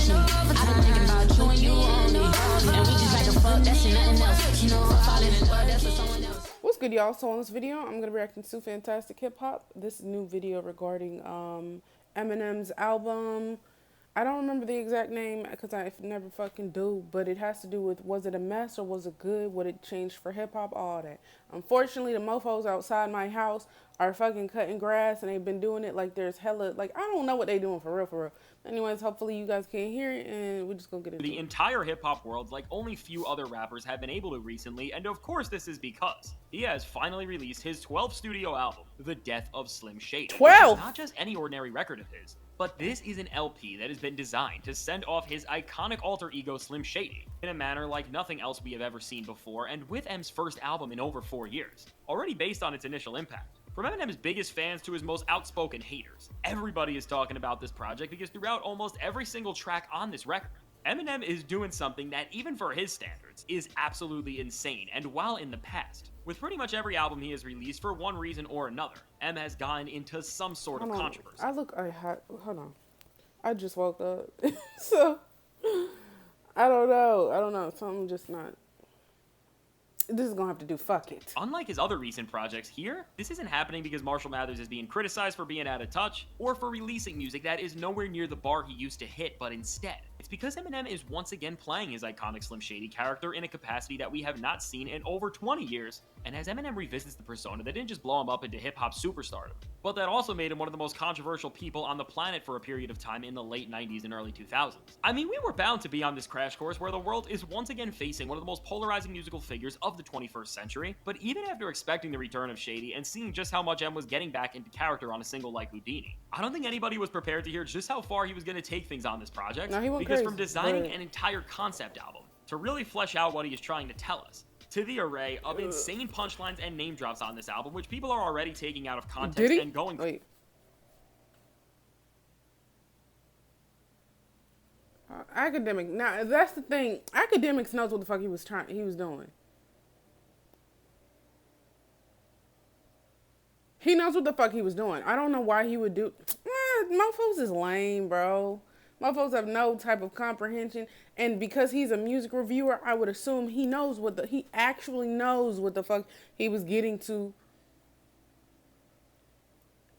passion. I've been thinking about you and you only. And we just like a fuck, that's nothing else. You know, I'm falling in love, that's for someone else. What's good, y'all? So on this video, I'm gonna be reacting to Fantastic Hip Hop. This new video regarding Eminem's album. I don't remember the exact name because I never fucking do, but it has to do with, was it a mess or was it good? What it changed for hip hop? All that. Unfortunately, the mofos outside my house are fucking cutting grass, and they've been doing it like there's hella, like, I don't know what they doing for real, for real. Anyways, hopefully you guys can hear it, and we're just gonna get into the entire hip-hop world like only few other rappers have been able to recently, and of course this is because he has finally released his 12th studio album, The Death of Slim Shady. 12! Not just any ordinary record of his, but this is an LP that has been designed to send off his iconic alter ego Slim Shady in a manner like nothing else we have ever seen before, and with M's first album in over 4 years, already based on its initial impact. From Eminem's biggest fans to his most outspoken haters, everybody is talking about this project because throughout almost every single track on this record, Eminem is doing something that, even for his standards, is absolutely insane. And while in the past, with pretty much every album he has released for one reason or another, M has gotten into some sort of controversy. Hold on. I just woke up. So, I don't know. Something just not. This is gonna have to do fuck it. Unlike his other recent projects here, this isn't happening because Marshall Mathers is being criticized for being out of touch, or for releasing music that is nowhere near the bar he used to hit, but instead, it's because Eminem is once again playing his iconic Slim Shady character in a capacity that we have not seen in over 20 years, and as Eminem revisits the persona that didn't just blow him up into hip-hop superstardom, but that also made him one of the most controversial people on the planet for a period of time in the late 90s and early 2000s. I mean, we were bound to be on this crash course where the world is once again facing one of the most polarizing musical figures of the 21st century, but even after expecting the return of Shady and seeing just how much M was getting back into character on a single like Houdini, I don't think anybody was prepared to hear just how far he was going to take things on this project, because from designing an entire concept album to really flesh out what he is trying to tell us, to the array of insane punchlines and name drops on this album, which people are already taking out of context and going... Wait. Academic. Now, that's the thing. Academics knows what the fuck he was doing. He knows what the fuck he was doing. I don't know why he would do... Mofos is lame, bro. Mofos have no type of comprehension, and because he's a music reviewer, I would assume he knows he actually knows what the fuck he was getting to.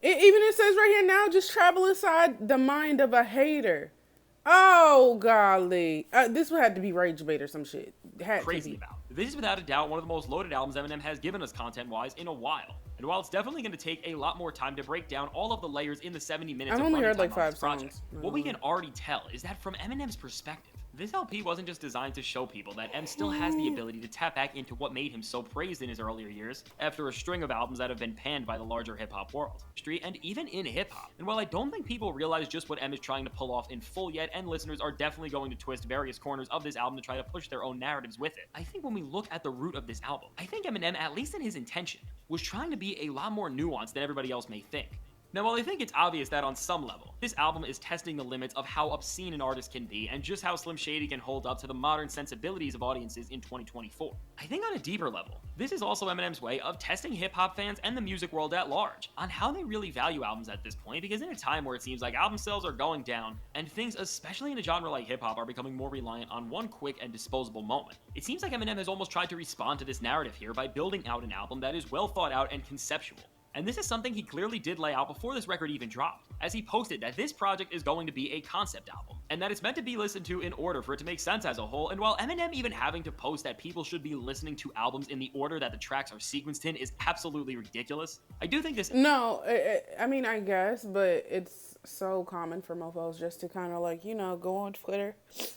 Even it says right here now, just travel inside the mind of a hater. Oh, golly. This would have to be Rage Bait or some shit. Crazy about. This is without a doubt one of the most loaded albums Eminem has given us content-wise in a while. And while it's definitely going to take a lot more time to break down all of the layers in the 70 minutes I've of only running heard like time on 5 this project, songs. what we can already tell is that from Eminem's perspective, this LP wasn't just designed to show people that M still has the ability to tap back into what made him so praised in his earlier years, after a string of albums that have been panned by the larger hip-hop world, and even in hip-hop. And while I don't think people realize just what M is trying to pull off in full yet, and listeners are definitely going to twist various corners of this album to try to push their own narratives with it, I think when we look at the root of this album, I think Eminem, at least in his intention, was trying to be a lot more nuanced than everybody else may think. Now, while I think it's obvious that on some level, this album is testing the limits of how obscene an artist can be and just how Slim Shady can hold up to the modern sensibilities of audiences in 2024, I think on a deeper level, this is also Eminem's way of testing hip-hop fans and the music world at large on how they really value albums at this point, because in a time where it seems like album sales are going down and things, especially in a genre like hip-hop, are becoming more reliant on one quick and disposable moment, it seems like Eminem has almost tried to respond to this narrative here by building out an album that is well thought out and conceptual. And this is something he clearly did lay out before this record even dropped, as he posted that this project is going to be a concept album, and that it's meant to be listened to in order for it to make sense as a whole. And while Eminem even having to post that people should be listening to albums in the order that the tracks are sequenced in is absolutely ridiculous, I do think this... No, I mean, I guess, but it's so common for mofos just to kind of like, you know, go on Twitter,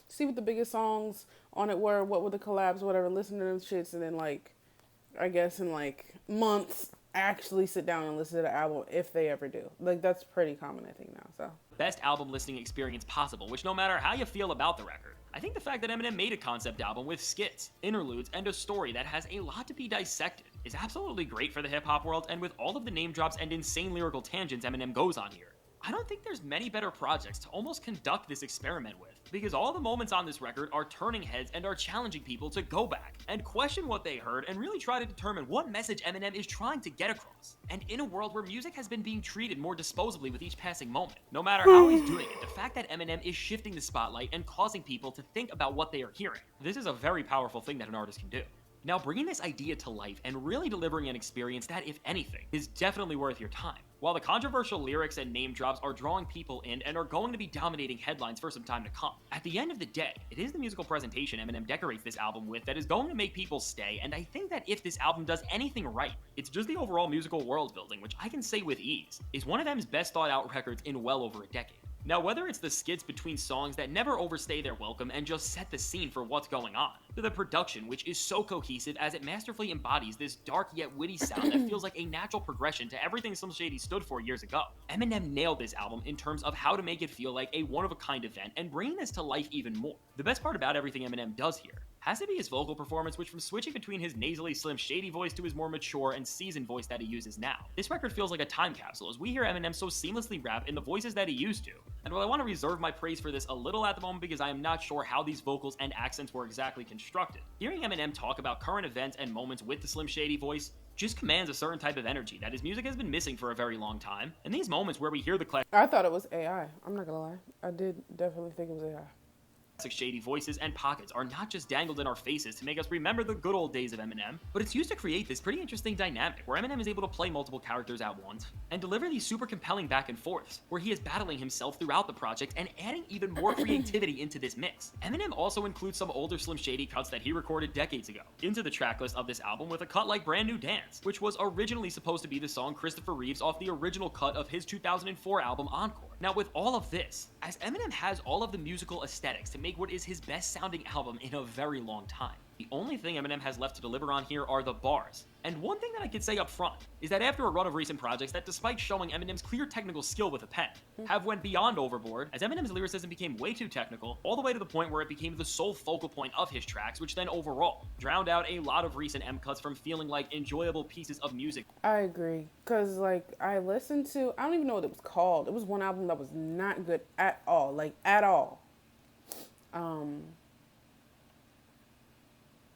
see what the biggest songs on it were, what were the collabs, whatever, listen to them shits, and then like, I guess in like months, actually sit down and listen to the album if they ever do. Like, that's pretty common, I think, now, so. Best album listening experience possible, which no matter how you feel about the record, I think the fact that Eminem made a concept album with skits, interludes, and a story that has a lot to be dissected is absolutely great for the hip-hop world, and with all of the name drops and insane lyrical tangents Eminem goes on here, I don't think there's many better projects to almost conduct this experiment with, because all the moments on this record are turning heads and are challenging people to go back and question what they heard and really try to determine what message Eminem is trying to get across. And in a world where music has been being treated more disposably with each passing moment, no matter how he's doing it, the fact that Eminem is shifting the spotlight and causing people to think about what they are hearing, this is a very powerful thing that an artist can do. Now, bringing this idea to life and really delivering an experience that, if anything, is definitely worth your time. While the controversial lyrics and name drops are drawing people in and are going to be dominating headlines for some time to come, at the end of the day, it is the musical presentation Eminem decorates this album with that is going to make people stay, and I think that if this album does anything right, it's just the overall musical world building, which I can say with ease, is one of M's best thought out records in well over a decade. Now, whether it's the skits between songs that never overstay their welcome and just set the scene for what's going on, to the production, which is so cohesive as it masterfully embodies this dark yet witty sound that feels like a natural progression to everything Slim Shady stood for years ago, Eminem nailed this album in terms of how to make it feel like a one-of-a-kind event and bringing this to life even more. The best part about everything Eminem does here has to be his vocal performance, which from switching between his nasally Slim Shady voice to his more mature and seasoned voice that he uses now. This record feels like a time capsule as we hear Eminem so seamlessly rap in the voices that he used to. And while I want to reserve my praise for this a little at the moment because I am not sure how these vocals and accents were exactly constructed, hearing Eminem talk about current events and moments with the Slim Shady voice just commands a certain type of energy that his music has been missing for a very long time. And these moments where we hear the I thought it was AI. I'm not gonna lie. I did definitely think it was AI. Shady voices and pockets are not just dangled in our faces to make us remember the good old days of Eminem, but it's used to create this pretty interesting dynamic where Eminem is able to play multiple characters at once and deliver these super compelling back and forths where he is battling himself throughout the project and adding even more creativity into this mix. Eminem also includes some older Slim Shady cuts that he recorded decades ago into the tracklist of this album with a cut like Brand New Dance, which was originally supposed to be the song Christopher Reeves off the original cut of his 2004 album Encore. Now, with all of this, as Eminem has all of the musical aesthetics to make what is his best sounding album in a very long time, the only thing Eminem has left to deliver on here are the bars. And one thing that I could say up front is that after a run of recent projects that, despite showing Eminem's clear technical skill with a pen, have went beyond overboard, as Eminem's lyricism became way too technical, all the way to the point where it became the sole focal point of his tracks, which then overall drowned out a lot of recent M cuts from feeling like enjoyable pieces of music. I agree, because like I listened to, I don't even know what it was called. It was one album that was not good at all, like at all.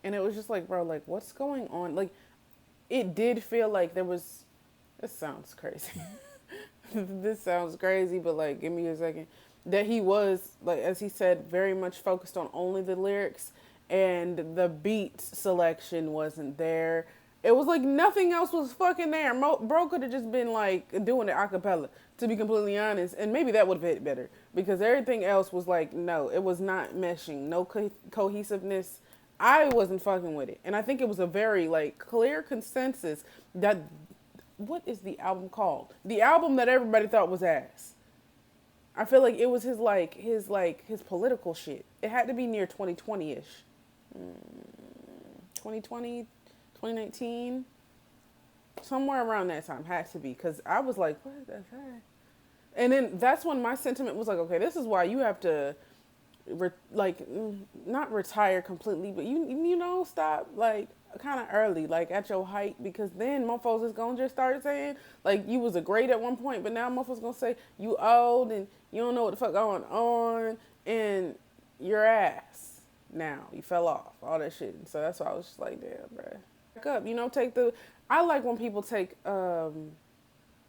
And it was just like, bro, like what's going on? Like it did feel like there was, this sounds crazy. This sounds crazy, but like give me a second. That he was, like as he said, very much focused on only the lyrics and the beat selection wasn't there. It was like nothing else was fucking there. Bro could have just been like doing it a cappella, to be completely honest. And maybe that would have hit better because everything else was like, no, it was not meshing. No cohesiveness. I wasn't fucking with it. And I think it was a very like clear consensus that, what is the album called? The album that everybody thought was ass. I feel like it was his political shit. It had to be near 2020-ish. 2020, 2019, somewhere around that time had to be, because I was like, what the heck? And then that's when my sentiment was like, okay, this is why you have to not retire completely, but you know, stop like kind of early, like at your height, because then motherfuckers is gonna just start saying like you was a great at one point, but now motherfuckers gonna say you old and you don't know what the fuck going on and your ass now you fell off, all that shit. And so that's why I was just like, damn, bro, back up, you know, I like when people take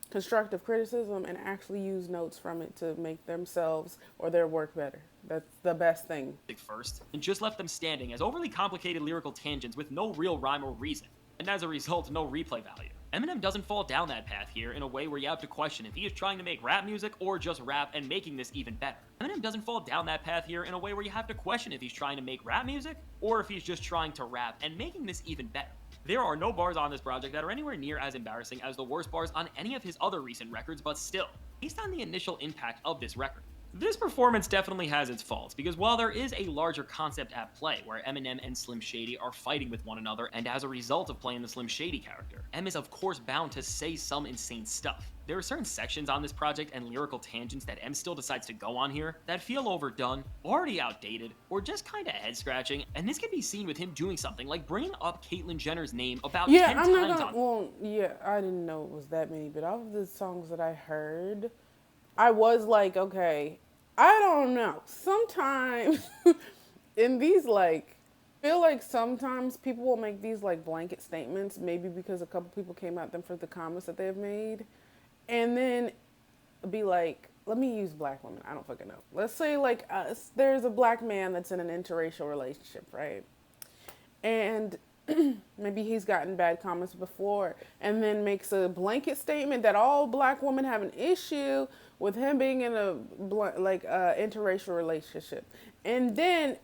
constructive criticism and actually use notes from it to make themselves or their work better. That's the best thing. First, and just left them standing as overly complicated lyrical tangents with no real rhyme or reason, and as a result, no replay value. Eminem doesn't fall down that path here in a way where you have to question if he is trying to make rap music or just rap and making this even better. Eminem doesn't fall down that path here in a way where you have to question if he's trying to make rap music or if he's just trying to rap and making this even better. There are no bars on this project that are anywhere near as embarrassing as the worst bars on any of his other recent records, but still, based on the initial impact of this record, this performance definitely has its faults, because while there is a larger concept at play where Eminem and Slim Shady are fighting with one another, and as a result of playing the Slim Shady character, M is of course bound to say some insane stuff. There are certain sections on this project and lyrical tangents that M still decides to go on here that feel overdone, already outdated, or just kinda head-scratching, and this can be seen with him doing something like bringing up Caitlyn Jenner's name about 10 times on... Well, yeah, I didn't know it was that many, but all of the songs that I heard, I was like, okay, I don't know. Sometimes in these like, I feel like sometimes people will make these like blanket statements, maybe because a couple people came at them for the comments that they've made, and then be like, let me use black women. I don't fucking know. Let's say like there's a black man that's in an interracial relationship, right? And maybe he's gotten bad comments before, and then makes a blanket statement that all black women have an issue with him being in a interracial relationship, and then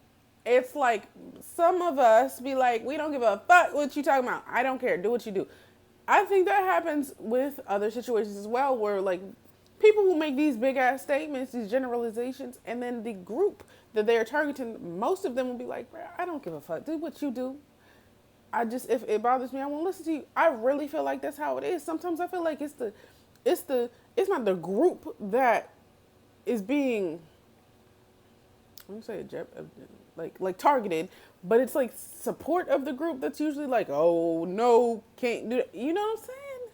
it's like some of us be like, we don't give a fuck what you talking about. I don't care. Do what you do. I think that happens with other situations as well, where like people will make these big ass statements, these generalizations, and then the group that they're targeting, most of them will be like, I don't give a fuck. Do what you do. If it bothers me, I won't listen to you. I really feel like that's how it is. Sometimes I feel like it's not the group that is being, I'm gonna say like targeted, but it's like support of the group that's usually like, oh no, can't do it. You know what I'm saying?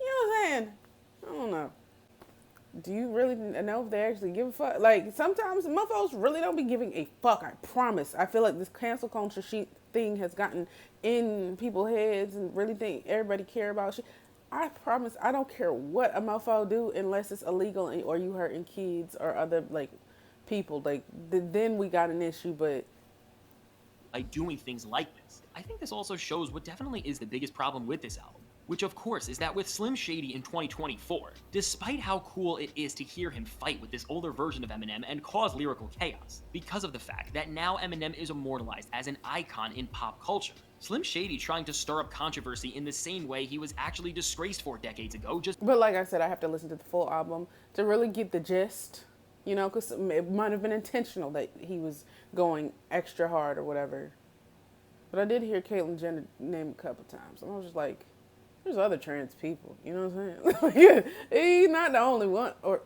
You know what I'm saying? I don't know. Do you really know if they actually give a fuck? Like, sometimes motherfuckers really don't be giving a fuck, I promise. I feel like this cancel culture thing has gotten in people's heads and really think everybody care about shit. I promise I don't care what a motherfucker do unless it's illegal or you hurting kids or other, like, people. Like, then we got an issue, but by doing things like this. I think this also shows what definitely is the biggest problem with this album, which of course is that with Slim Shady in 2024, despite how cool it is to hear him fight with this older version of Eminem and cause lyrical chaos, because of the fact that now Eminem is immortalized as an icon in pop culture, Slim Shady trying to stir up controversy in the same way he was actually disgraced 4 decades ago just— But like I said, I have to listen to the full album to really get the gist, you know, because it might have been intentional that he was going extra hard or whatever. But I did hear Caitlyn Jenner name a couple times, and I was just like, there's other trans people, you know what I'm saying? He's not the only one, or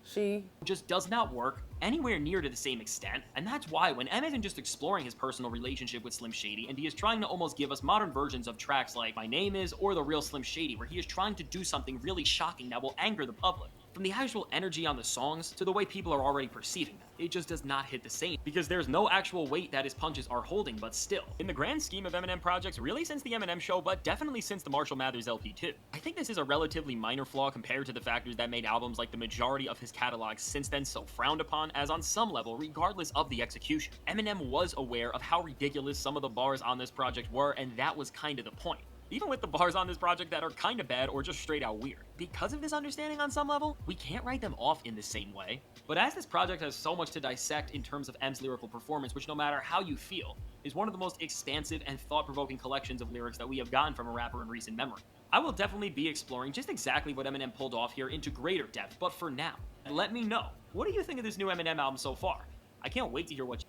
she just does not work anywhere near to the same extent, and that's why when M isn't just exploring his personal relationship with Slim Shady, and he is trying to almost give us modern versions of tracks like My Name Is or The Real Slim Shady, where he is trying to do something really shocking that will anger the public. From the actual energy on the songs to the way people are already perceiving them, it just does not hit the same, because there's no actual weight that his punches are holding, but still. In the grand scheme of Eminem projects, really since the Eminem Show, but definitely since the Marshall Mathers LP too, I think this is a relatively minor flaw compared to the factors that made albums like the majority of his catalog since then so frowned upon, as on some level, regardless of the execution, Eminem was aware of how ridiculous some of the bars on this project were, and that was kind of the point. Even with the bars on this project that are kind of bad or just straight out weird. Because of this understanding on some level, we can't write them off in the same way. But as this project has so much to dissect in terms of M's lyrical performance, which no matter how you feel, is one of the most expansive and thought-provoking collections of lyrics that we have gotten from a rapper in recent memory, I will definitely be exploring just exactly what Eminem pulled off here into greater depth, but for now, let me know, what do you think of this new Eminem album so far? I can't wait to hear what you—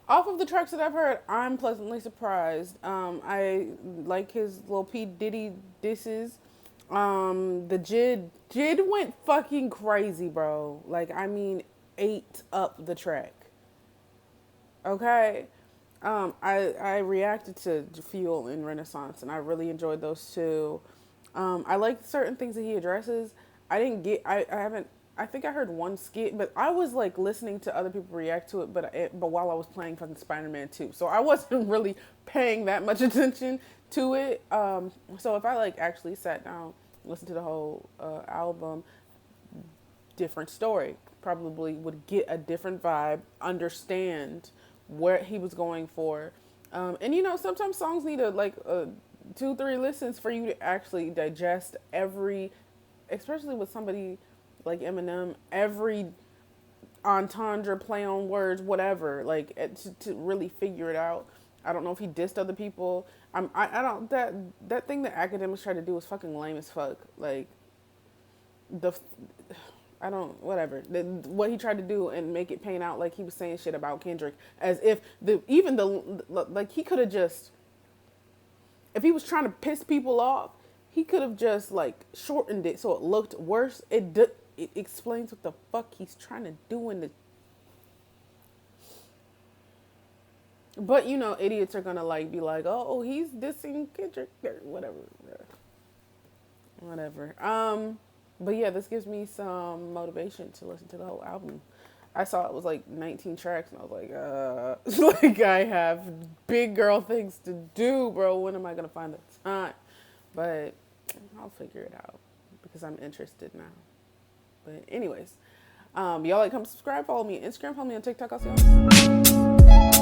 Off of the tracks that I've heard, I'm pleasantly surprised. I like his little P. Diddy disses. The Jid went fucking crazy, bro. Like, I mean, ate up the track. Okay? I reacted to Fuel and Renaissance, and I really enjoyed those two. I like certain things that he addresses. I haven't, I think I heard one skit, but I was like listening to other people react to it, but while I was playing fucking Spider-Man 2. So I wasn't really paying that much attention to it. So if I like actually sat down, listened to the whole album, different story. Probably would get a different vibe, understand where he was going for. And you know, sometimes songs need a 2-3 listens for you to actually digest every, especially with somebody like Eminem, every entendre, play on words, whatever, like to really figure it out. I don't know if he dissed other people. I don't, that thing that academics try to do is fucking lame as fuck. Like whatever. What he tried to do and make it paint out like he was saying shit about Kendrick, as if like he could have just, if he was trying to piss people off, he could have just like shortened it so it looked worse. It explains what the fuck he's trying to do in the. But you know, idiots are gonna like be like, oh, he's dissing Kendrick or whatever. But yeah, this gives me some motivation to listen to the whole album. I saw it was like 19 tracks, and I was like, like I have big girl things to do, bro. When am I gonna find the time? But I'll figure it out because I'm interested now. But anyways, y'all like, come subscribe, follow me on Instagram, follow me on TikTok. I'll see y'all.